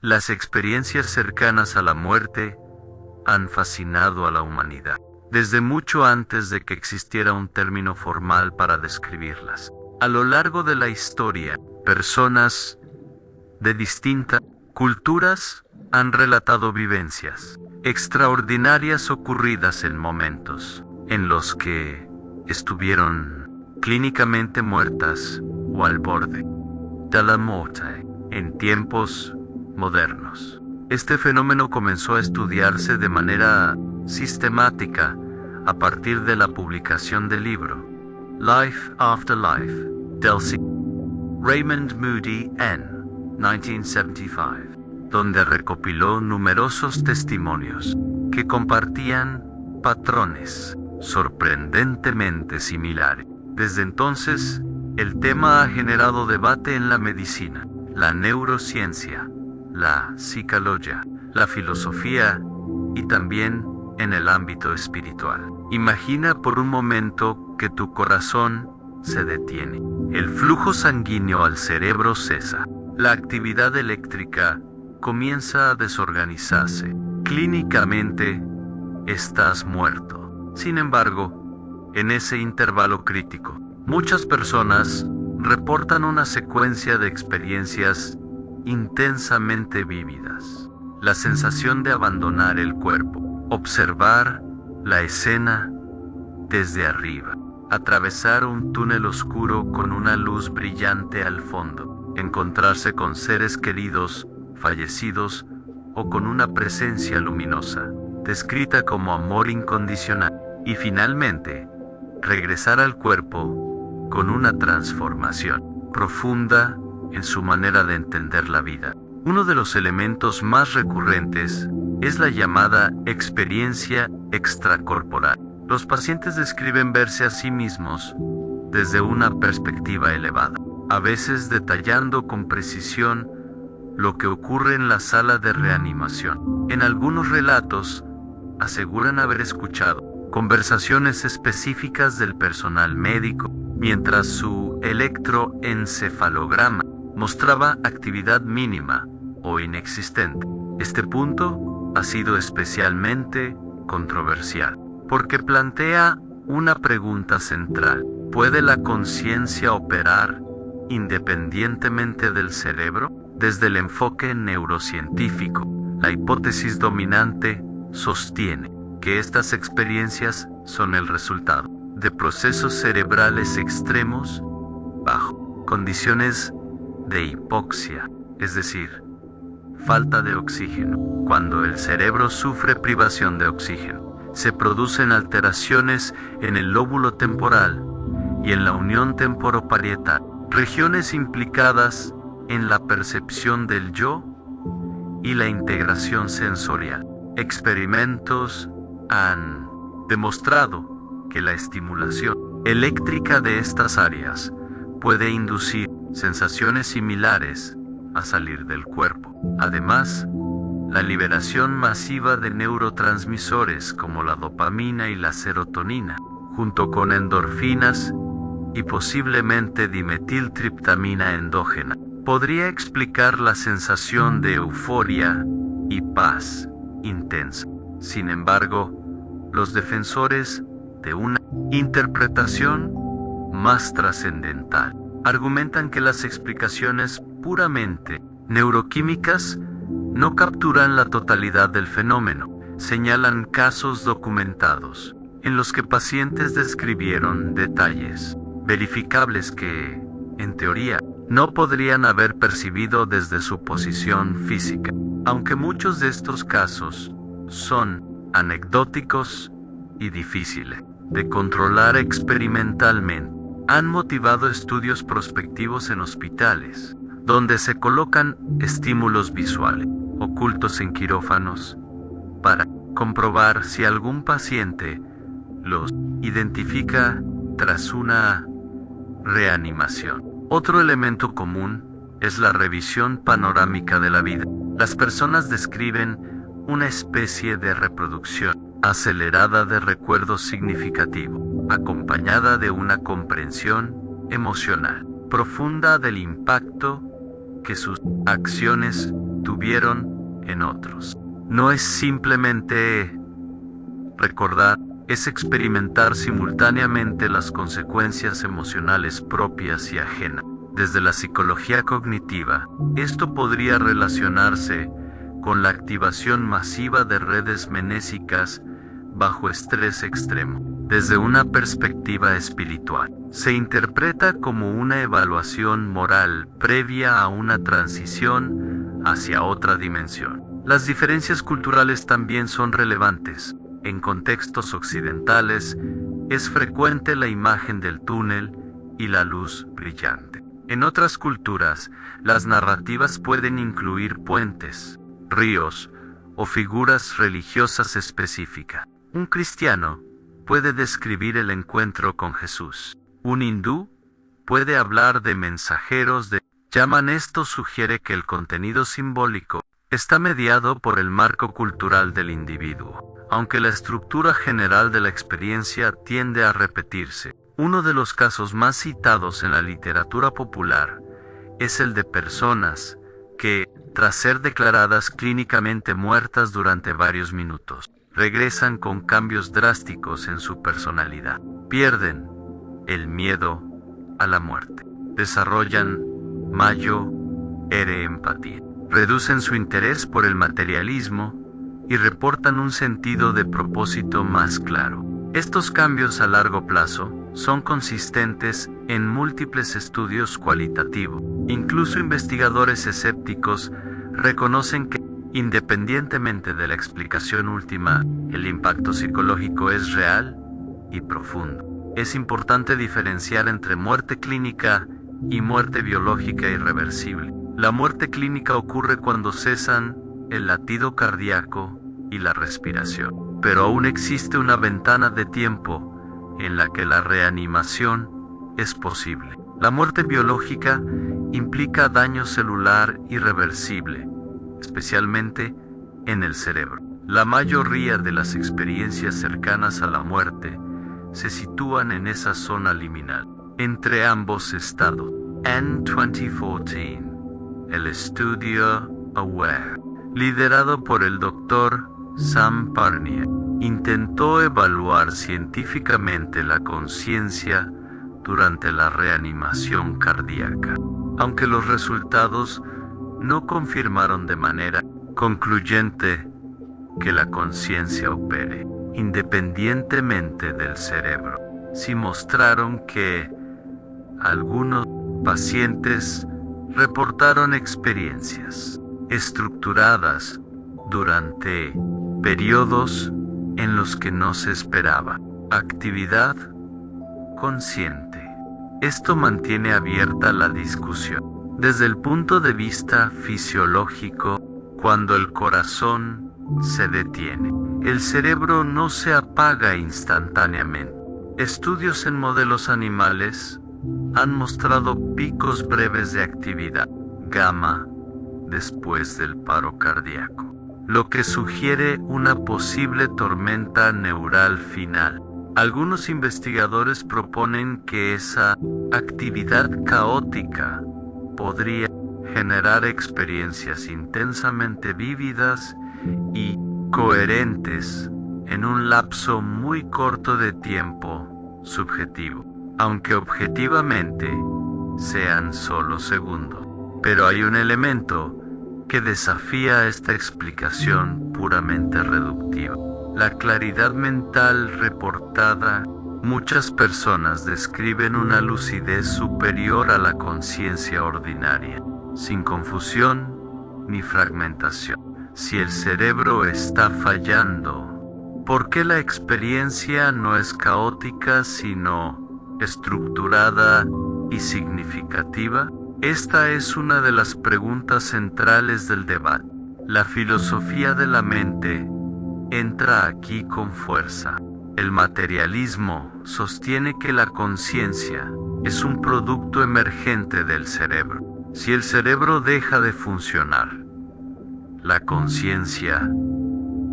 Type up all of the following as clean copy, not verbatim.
Las experiencias cercanas a la muerte han fascinado a la humanidad, desde mucho antes de que existiera un término formal para describirlas. A lo largo de la historia, personas de distintas culturas han relatado vivencias extraordinarias ocurridas en momentos en los que estuvieron clínicamente muertas o al borde de la muerte. En tiempos modernos, este fenómeno comenzó a estudiarse de manera sistemática a partir de la publicación del libro Life After Life, del Raymond Moody N. 1975, donde recopiló numerosos testimonios que compartían patrones sorprendentemente similares. Desde entonces, el tema ha generado debate en la medicina, la neurociencia, la psicología, la filosofía y también en el ámbito espiritual. Imagina por un momento que tu corazón se detiene. El flujo sanguíneo al cerebro cesa. La actividad eléctrica comienza a desorganizarse. Clínicamente, estás muerto. Sin embargo, en ese intervalo crítico, muchas personas reportan una secuencia de experiencias intensamente vívidas. La sensación de abandonar el cuerpo, observar la escena desde arriba, atravesar un túnel oscuro con una luz brillante al fondo, encontrarse con seres queridos, fallecidos o con una presencia luminosa, descrita como amor incondicional, y finalmente, regresar al cuerpo con una transformación profunda en su manera de entender la vida. Uno de los elementos más recurrentes es la llamada experiencia extracorporal. Los pacientes describen verse a sí mismos desde una perspectiva elevada, a veces detallando con precisión lo que ocurre en la sala de reanimación. En algunos relatos, aseguran haber escuchado conversaciones específicas del personal médico, mientras su electroencefalograma mostraba actividad mínima o inexistente. Este punto ha sido especialmente controversial, porque plantea una pregunta central: ¿puede la conciencia operar independientemente del cerebro? Desde el enfoque neurocientífico, la hipótesis dominante sostiene que estas experiencias son el resultado de procesos cerebrales extremos bajo condiciones de hipoxia, es decir, falta de oxígeno. Cuando el cerebro sufre privación de oxígeno, se producen alteraciones en el lóbulo temporal y en la unión temporoparietal, regiones implicadas en la percepción del yo y la integración sensorial. Experimentos han demostrado que la estimulación eléctrica de estas áreas puede inducir sensaciones similares a salir del cuerpo. Además, la liberación masiva de neurotransmisores como la dopamina y la serotonina, junto con endorfinas y posiblemente dimetiltriptamina endógena, podría explicar la sensación de euforia y paz intensa. Sin embargo, los defensores de una interpretación más trascendental argumentan que las explicaciones puramente neuroquímicas no capturan la totalidad del fenómeno. Señalan casos documentados en los que pacientes describieron detalles verificables que, en teoría, no podrían haber percibido desde su posición física. Aunque muchos de estos casos son anecdóticos y difíciles de controlar experimentalmente, han motivado estudios prospectivos en hospitales, donde se colocan estímulos visuales ocultos en quirófanos para comprobar si algún paciente los identifica tras una reanimación. Otro elemento común es la revisión panorámica de la vida. Las personas describen una especie de reproducción acelerada de recuerdos significativos, acompañada de una comprensión emocional profunda del impacto que sus acciones tuvieron en otros. No es simplemente recordar, es experimentar simultáneamente las consecuencias emocionales propias y ajenas. Desde la psicología cognitiva, esto podría relacionarse con la activación masiva de redes menésicas bajo estrés extremo. Desde una perspectiva espiritual, se interpreta como una evaluación moral previa a una transición hacia otra dimensión. Las diferencias culturales también son relevantes. En contextos occidentales, es frecuente la imagen del túnel y la luz brillante. En otras culturas, las narrativas pueden incluir puentes, ríos o figuras religiosas específicas. Un cristiano puede describir el encuentro con Jesús. Un hindú puede hablar de mensajeros de llaman. Esto sugiere que el contenido simbólico está mediado por el marco cultural del individuo. Aunque la estructura general de la experiencia tiende a repetirse, uno de los casos más citados en la literatura popular es el de personas que, tras ser declaradas clínicamente muertas durante varios minutos, regresan con cambios drásticos en su personalidad. Pierden el miedo a la muerte. Desarrollan empatía. Reducen su interés por el materialismo y reportan un sentido de propósito más claro. Estos cambios a largo plazo son consistentes en múltiples estudios cualitativos. Incluso investigadores escépticos reconocen que, independientemente de la explicación última, el impacto psicológico es real y profundo. Es importante diferenciar entre muerte clínica y muerte biológica irreversible. La muerte clínica ocurre cuando cesan el latido cardíaco y la respiración, pero aún existe una ventana de tiempo en la que la reanimación es posible. La muerte biológica implica daño celular irreversible, especialmente en el cerebro. La mayoría de las experiencias cercanas a la muerte se sitúan en esa zona liminal, entre ambos estados. En 2014, el estudio AWARE, liderado por el Dr. Sam Parnier, intentó evaluar científicamente la conciencia durante la reanimación cardíaca. Aunque los resultados no confirmaron de manera concluyente que la conciencia opere independientemente del cerebro, sí mostraron que algunos pacientes reportaron experiencias estructuradas durante periodos en los que no se esperaba actividad consciente. Esto mantiene abierta la discusión. Desde el punto de vista fisiológico, cuando el corazón se detiene, el cerebro no se apaga instantáneamente. Estudios en modelos animales han mostrado picos breves de actividad gamma después del paro cardíaco, lo que sugiere una posible tormenta neural final. Algunos investigadores proponen que esa actividad caótica podría generar experiencias intensamente vívidas y coherentes en un lapso muy corto de tiempo subjetivo, aunque objetivamente sean solo segundos. Pero hay un elemento que desafía esta explicación puramente reductiva: la claridad mental reportada. Muchas personas describen una lucidez superior a la conciencia ordinaria, sin confusión ni fragmentación. Si el cerebro está fallando, ¿por qué la experiencia no es caótica sino estructurada y significativa? Esta es una de las preguntas centrales del debate. La filosofía de la mente entra aquí con fuerza. El materialismo sostiene que la conciencia es un producto emergente del cerebro. Si el cerebro deja de funcionar, la conciencia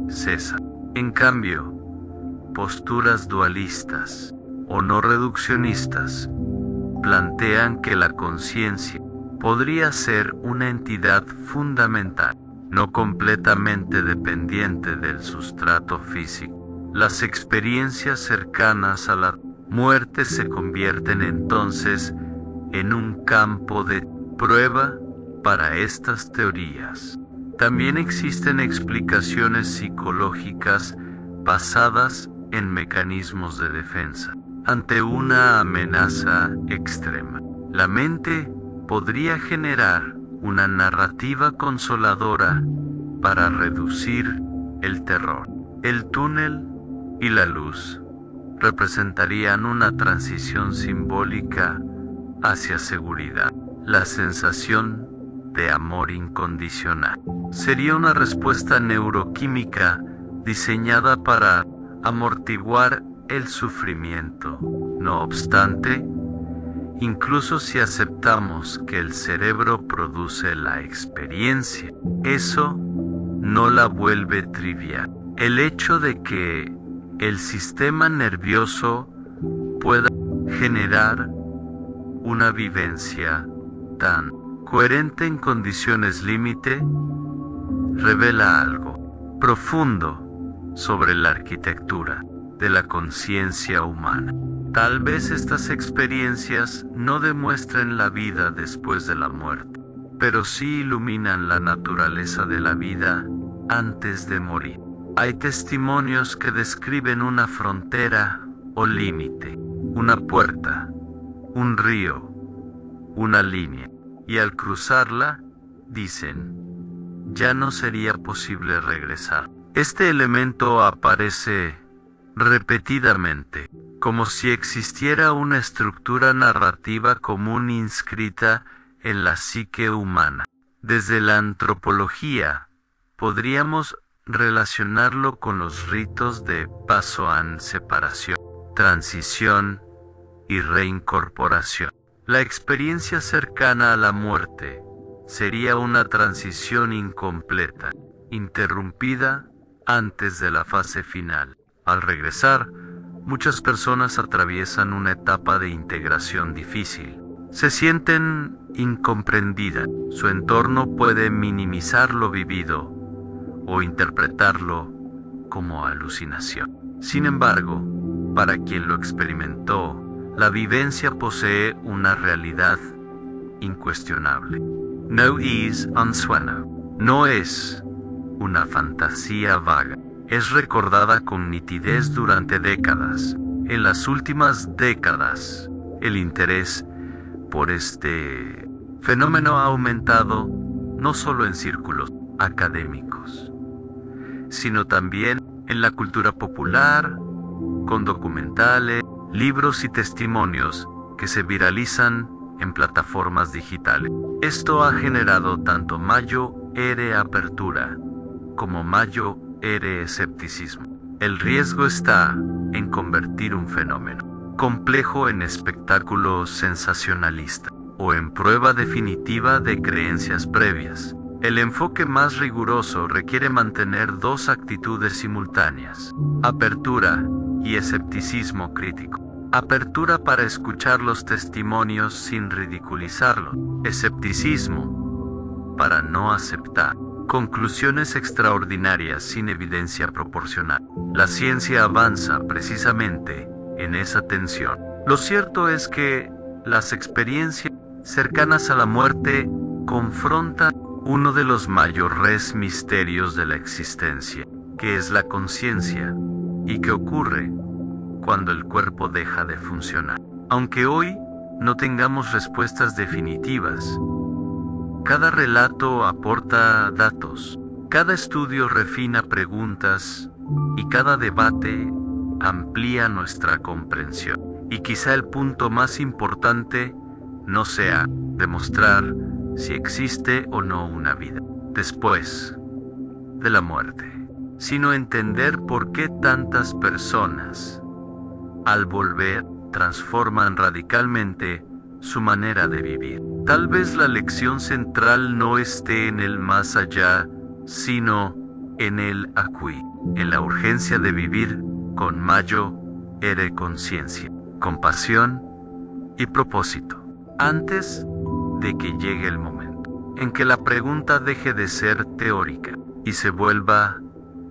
cesa. En cambio, posturas dualistas o no reduccionistas plantean que la conciencia podría ser una entidad fundamental no completamente dependiente del sustrato físico. Las experiencias cercanas a la muerte se convierten entonces en un campo de prueba para estas teorías. También existen explicaciones psicológicas basadas en mecanismos de defensa ante una amenaza extrema. La mente podría generar una narrativa consoladora para reducir el terror. El túnel y la luz representarían una transición simbólica hacia seguridad. La sensación de amor incondicional sería una respuesta neuroquímica diseñada para amortiguar el sufrimiento. No obstante, incluso si aceptamos que el cerebro produce la experiencia, eso no la vuelve trivial. El hecho de que el sistema nervioso pueda generar una vivencia tan coherente en condiciones límite revela algo profundo sobre la arquitectura de la conciencia humana. Tal vez estas experiencias no demuestren la vida después de la muerte, pero sí iluminan la naturaleza de la vida antes de morir. Hay testimonios que describen una frontera o límite, una puerta, un río, una línea, y al cruzarla, dicen, ya no sería posible regresar. Este elemento aparece repetidamente, como si existiera una estructura narrativa común inscrita en la psique humana. Desde la antropología, podríamos relacionarlo con los ritos de Pasoan, separación, transición y reincorporación. La experiencia cercana a la muerte sería una transición incompleta, interrumpida antes de la fase final. Al regresar, muchas personas atraviesan una etapa de integración difícil. Se sienten incomprendidas. Su entorno puede minimizar lo vivido o interpretarlo como alucinación. Sin embargo, para quien lo experimentó, la vivencia posee una realidad incuestionable. No es un sueño, no es una fantasía vaga. Es recordada con nitidez durante décadas. En las últimas décadas, el interés por este fenómeno ha aumentado no solo en círculos académicos, sino también en la cultura popular, con documentales, libros y testimonios que se viralizan en plataformas digitales. Esto ha generado tanto mayor apertura como mayor escepticismo. El riesgo está en convertir un fenómeno complejo en espectáculo sensacionalista o en prueba definitiva de creencias previas. El enfoque más riguroso requiere mantener dos actitudes simultáneas: apertura y escepticismo crítico. Apertura para escuchar los testimonios sin ridiculizarlos. Escepticismo para no aceptar conclusiones extraordinarias sin evidencia proporcional. La ciencia avanza precisamente en esa tensión. Lo cierto es que las experiencias cercanas a la muerte confrontan uno de los mayores misterios de la existencia, que es la conciencia, y que ocurre cuando el cuerpo deja de funcionar. Aunque hoy no tengamos respuestas definitivas, cada relato aporta datos, cada estudio refina preguntas y cada debate amplía nuestra comprensión. Y quizá el punto más importante no sea demostrar si existe o no una vida después de la muerte, sino entender por qué tantas personas, al volver, transforman radicalmente su manera de vivir. Tal vez la lección central no esté en el más allá, sino en el aquí, en la urgencia de vivir con mayor conciencia, compasión y propósito, antes de que llegue el momento. en que la pregunta deje de ser teórica y se vuelva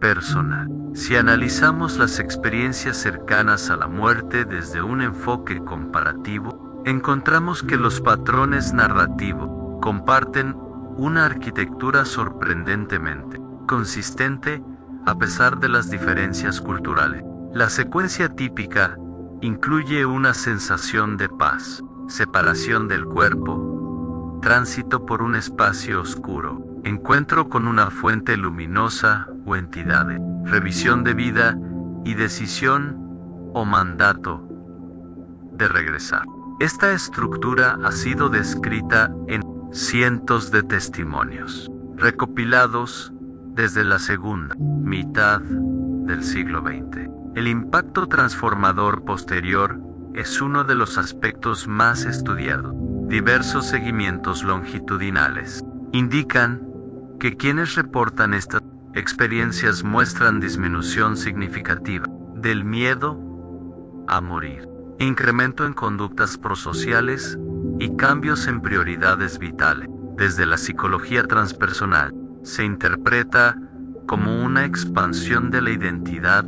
personal. Si analizamos las experiencias cercanas a la muerte desde un enfoque comparativo, encontramos que los patrones narrativos comparten una arquitectura sorprendentemente consistente a pesar de las diferencias culturales. La secuencia típica incluye una sensación de paz, separación del cuerpo, tránsito por un espacio oscuro, encuentro con una fuente luminosa o entidades, revisión de vida y decisión o mandato de regresar. Esta estructura ha sido descrita en cientos de testimonios, recopilados desde la segunda mitad del siglo XX. El impacto transformador posterior es uno de los aspectos más estudiados. Diversos seguimientos longitudinales indican que quienes reportan estas experiencias muestran disminución significativa del miedo a morir, incremento en conductas prosociales y cambios en prioridades vitales. Desde la psicología transpersonal, se interpreta como una expansión de la identidad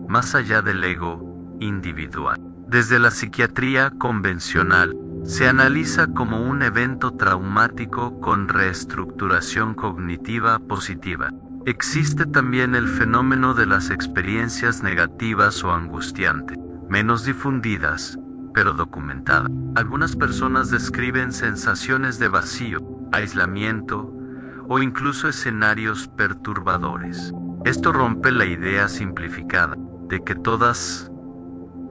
más allá del ego individual. Desde la psiquiatría convencional, se analiza como un evento traumático con reestructuración cognitiva positiva. Existe también el fenómeno de las experiencias negativas o angustiantes, menos difundidas, pero documentadas. Algunas personas describen sensaciones de vacío, aislamiento o incluso escenarios perturbadores. Esto rompe la idea simplificada de que todas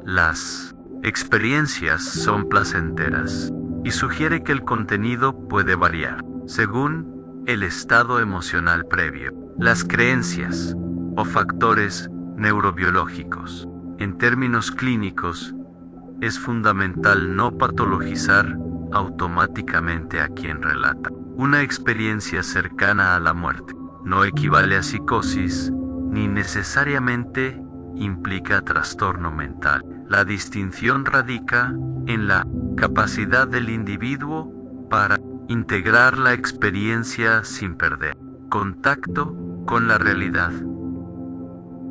las experiencias son placenteras y sugiere que el contenido puede variar según el estado emocional previo, las creencias o factores neurobiológicos. En términos clínicos, es fundamental no patologizar automáticamente a quien relata una experiencia cercana a la muerte. No equivale a psicosis ni necesariamente implica trastorno mental. La distinción radica en la capacidad del individuo para integrar la experiencia sin perder contacto con la realidad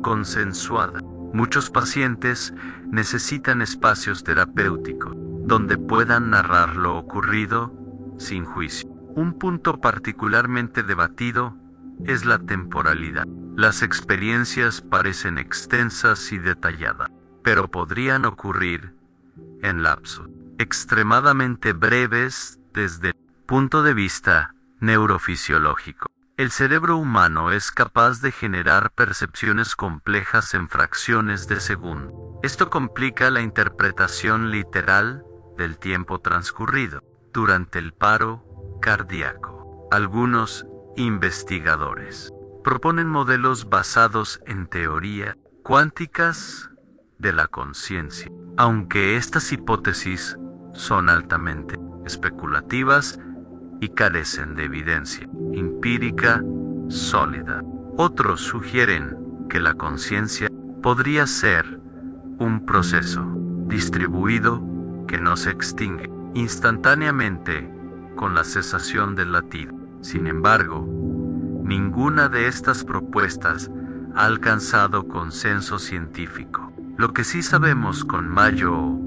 consensuada. Muchos pacientes necesitan espacios terapéuticos donde puedan narrar lo ocurrido sin juicio. Un punto particularmente debatido es la temporalidad. Las experiencias parecen extensas y detalladas, pero podrían ocurrir en lapsos extremadamente breves desde el punto de vista neurofisiológico. El cerebro humano es capaz de generar percepciones complejas en fracciones de segundo. Esto complica la interpretación literal del tiempo transcurrido durante el paro cardíaco. Algunos investigadores proponen modelos basados en teoría cuánticas de la conciencia, aunque estas hipótesis son altamente especulativas y carecen de evidencia empírica sólida. Otros sugieren que la conciencia podría ser un proceso distribuido que no se extingue instantáneamente con la cesación del latido. Sin embargo, ninguna de estas propuestas ha alcanzado consenso científico. Lo que sí sabemos con mayor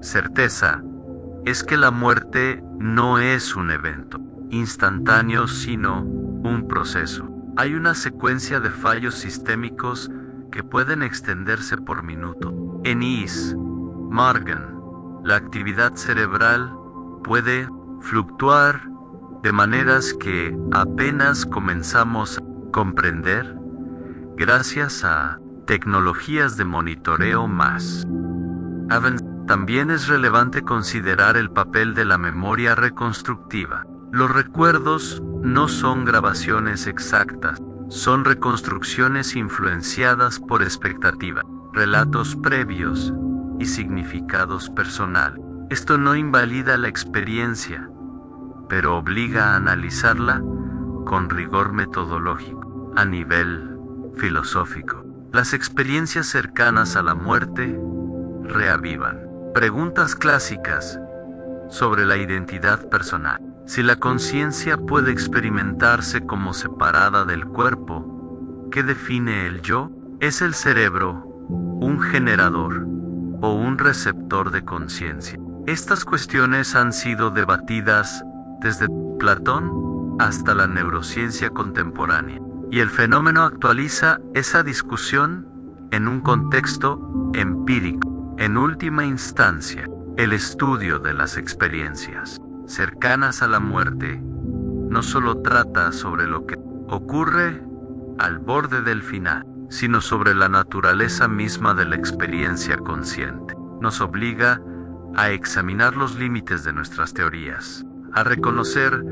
certeza es que la muerte no es un evento instantáneo, sino un proceso. Hay una secuencia de fallos sistémicos que pueden extenderse por minuto. En Morgan, la actividad cerebral puede fluctuar de maneras que apenas comenzamos a comprender gracias a tecnologías de monitoreo más avanzadas. También es relevante considerar el papel de la memoria reconstructiva. Los recuerdos no son grabaciones exactas, son reconstrucciones influenciadas por expectativa, relatos previos y significados personales. Esto no invalida la experiencia, pero obliga a analizarla con rigor metodológico. A nivel filosófico, las experiencias cercanas a la muerte reavivan preguntas clásicas sobre la identidad personal. Si la conciencia puede experimentarse como separada del cuerpo, ¿qué define el yo? ¿Es el cerebro un generador o un receptor de conciencia? Estas cuestiones han sido debatidas desde Platón hasta la neurociencia contemporánea, y el fenómeno actualiza esa discusión en un contexto empírico. En última instancia, el estudio de las experiencias cercanas a la muerte no solo trata sobre lo que ocurre al borde del final, sino sobre la naturaleza misma de la experiencia consciente. Nos obliga a examinar los límites de nuestras teorías, a reconocer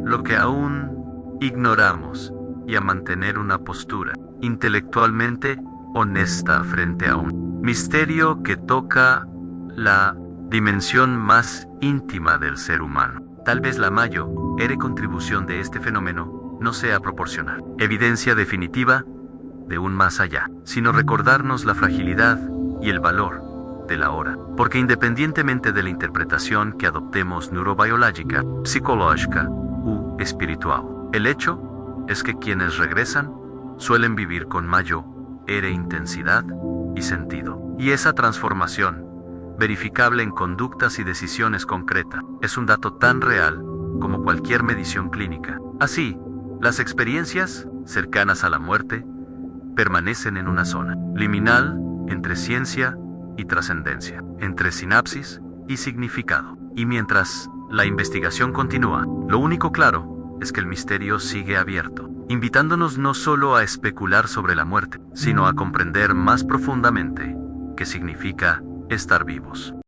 lo que aún ignoramos y a mantener una postura intelectualmente honesta frente a un misterio que toca la dimensión más íntima del ser humano. Tal vez la mayor contribución de este fenómeno no sea proporcionar evidencia definitiva de un más allá, sino recordarnos la fragilidad y el valor de la hora. Porque independientemente de la interpretación que adoptemos neurobiológica, psicológica u espiritual, el hecho es que quienes regresan suelen vivir con mayor intensidad y sentido. Y esa transformación, verificable en conductas y decisiones concretas, es un dato tan real como cualquier medición clínica. Así, las experiencias cercanas a la muerte permanecen en una zona liminal entre ciencia y trascendencia, entre sinapsis y significado. Y mientras la investigación continúa, lo único claro es que el misterio sigue abierto, invitándonos no solo a especular sobre la muerte, sino a comprender más profundamente qué significa estar vivos.